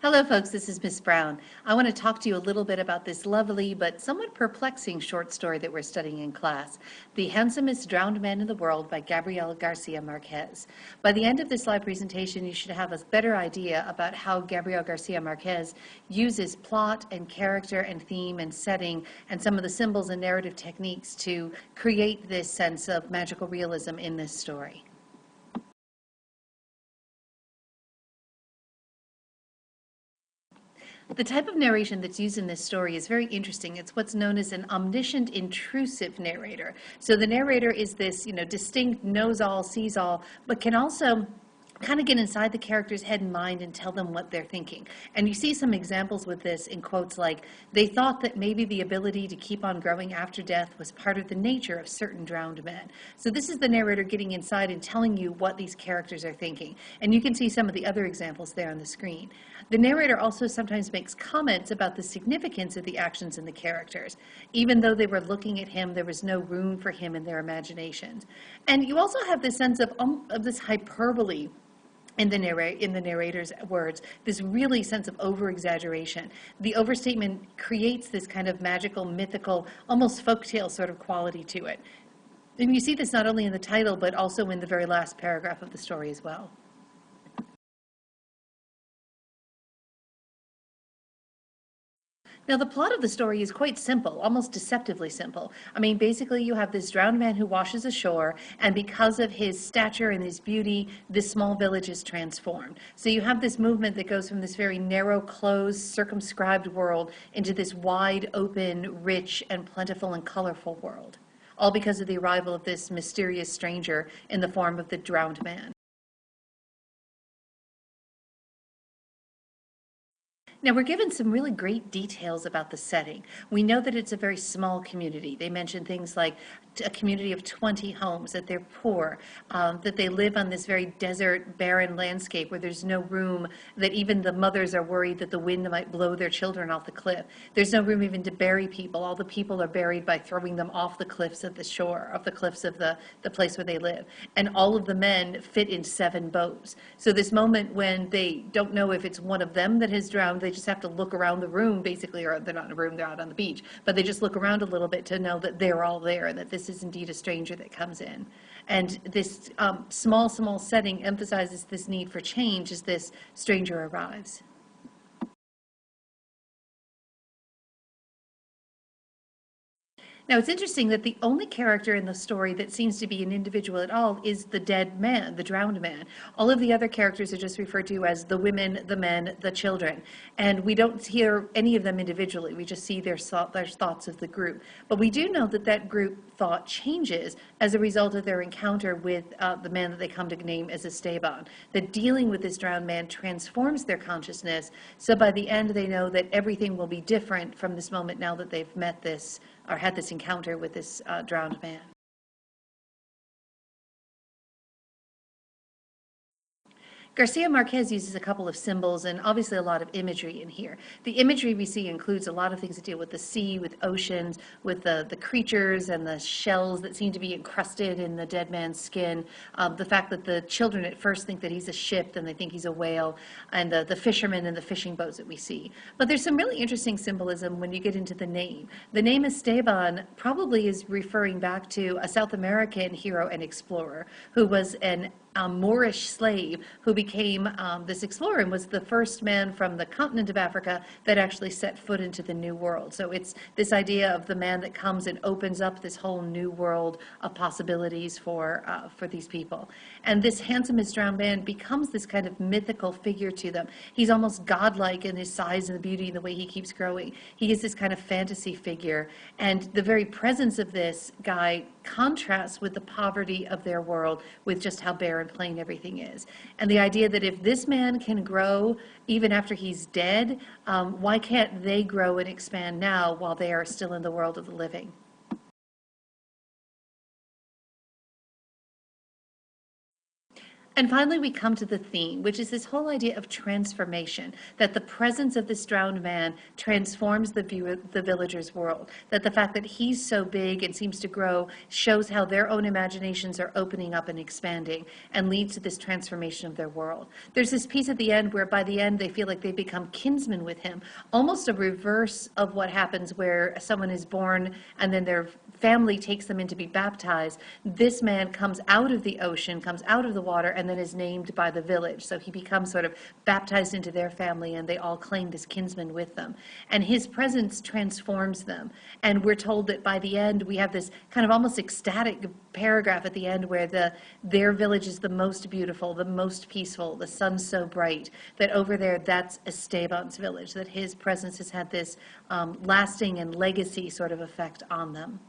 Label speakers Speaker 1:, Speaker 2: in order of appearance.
Speaker 1: Hello, folks. This is Miss Brown. I want to talk to you a little bit about this lovely but somewhat perplexing short story that we're studying in class, The Handsomest Drowned Man in the World by Gabriel Garcia Marquez. By the end of this live presentation, you should have a better idea about how Gabriel Garcia Marquez uses plot and character and theme and setting and some of the symbols and narrative techniques to create this sense of magical realism in this story. The type of narration that's used in this story is very interesting. It's what's known as an omniscient intrusive narrator. So the narrator is this, distinct, knows all, sees all, but can also kind of get inside the character's head and mind and tell them what they're thinking. And you see some examples with this in quotes like, "They thought that maybe the ability to keep on growing after death was part of the nature of certain drowned men." So this is the narrator getting inside and telling you what these characters are thinking. And you can see some of the other examples there on the screen. The narrator also sometimes makes comments about the significance of the actions in the characters. Even though they were looking at him, there was no room for him in their imaginations. And you also have this sense of this hyperbole in the narrator's words, this really sense of over-exaggeration. The overstatement creates this kind of magical, mythical, almost folktale sort of quality to it. And you see this not only in the title, but also in the very last paragraph of the story as well. Now, the plot of the story is quite simple, almost deceptively simple. I mean, basically, you have this drowned man who washes ashore, and because of his stature and his beauty, this small village is transformed. So you have this movement that goes from this very narrow, closed, circumscribed world into this wide, open, rich, and plentiful and colorful world, all because of the arrival of this mysterious stranger in the form of the drowned man. Now, we're given some really great details about the setting. We know that it's a very small community. They mention things like a community of 20 homes, that they're poor, that they live on this very desert, barren landscape where there's no room, that even the mothers are worried that the wind might blow their children off the cliff. There's no room even to bury people. All the people are buried by throwing them off the cliffs of the shore, of the cliffs of the place where they live. And all of the men fit in 7 boats. So this moment when they don't know if it's one of them that has drowned, they just have to look around the room, basically, or they're not in a room, they're out on the beach, but they just look around a little bit to know that they're all there and that this is indeed a stranger that comes in. And this small setting emphasizes this need for change as this stranger arrives. Now, it's interesting that the only character in the story that seems to be an individual at all is the dead man, the drowned man. All of the other characters are just referred to as the women, the men, the children. And we don't hear any of them individually. We just see their thoughts of the group. But we do know that that group thought changes as a result of their encounter with the man that they come to name as Esteban. That dealing with this drowned man transforms their consciousness. So by the end, they know that everything will be different from this moment now that they've met this or had this encounter with this drowned man. Garcia Marquez uses a couple of symbols and obviously a lot of imagery in here. The imagery we see includes a lot of things that deal with the sea, with oceans, with the creatures and the shells that seem to be encrusted in the dead man's skin. The fact that the children at first think that he's a ship, then they think he's a whale, and the fishermen and the fishing boats that we see. But there's some really interesting symbolism when you get into the name. The name Esteban probably is referring back to a South American hero and explorer who was an Moorish slave who became this explorer and was the first man from the continent of Africa that actually set foot into the New World. So it's this idea of the man that comes and opens up this whole new world of possibilities for these people. And this handsomest drowned man becomes this kind of mythical figure to them. He's almost godlike in his size and the beauty and the way he keeps growing. He is this kind of fantasy figure. And the very presence of this guy contrasts with the poverty of their world, with just how bare and plain everything is. And the idea that if this man can grow even after he's dead, why can't they grow and expand now while they are still in the world of the living? And finally, we come to the theme, which is this whole idea of transformation, that the presence of this drowned man transforms the villager's world, that the fact that he's so big and seems to grow shows how their own imaginations are opening up and expanding and leads to this transformation of their world. There's this piece at the end where by the end they feel like they become kinsmen with him, almost a reverse of what happens where someone is born and then their family takes them in to be baptized. This man comes out of the ocean, comes out of the water, and then is named by the village. So he becomes sort of baptized into their family, and they all claim this kinsman with them. And his presence transforms them. And we're told that by the end, we have this kind of almost ecstatic paragraph at the end where their village is the most beautiful, the most peaceful, the sun's so bright, that over there, that's Esteban's village, that his presence has had this lasting and legacy sort of effect on them.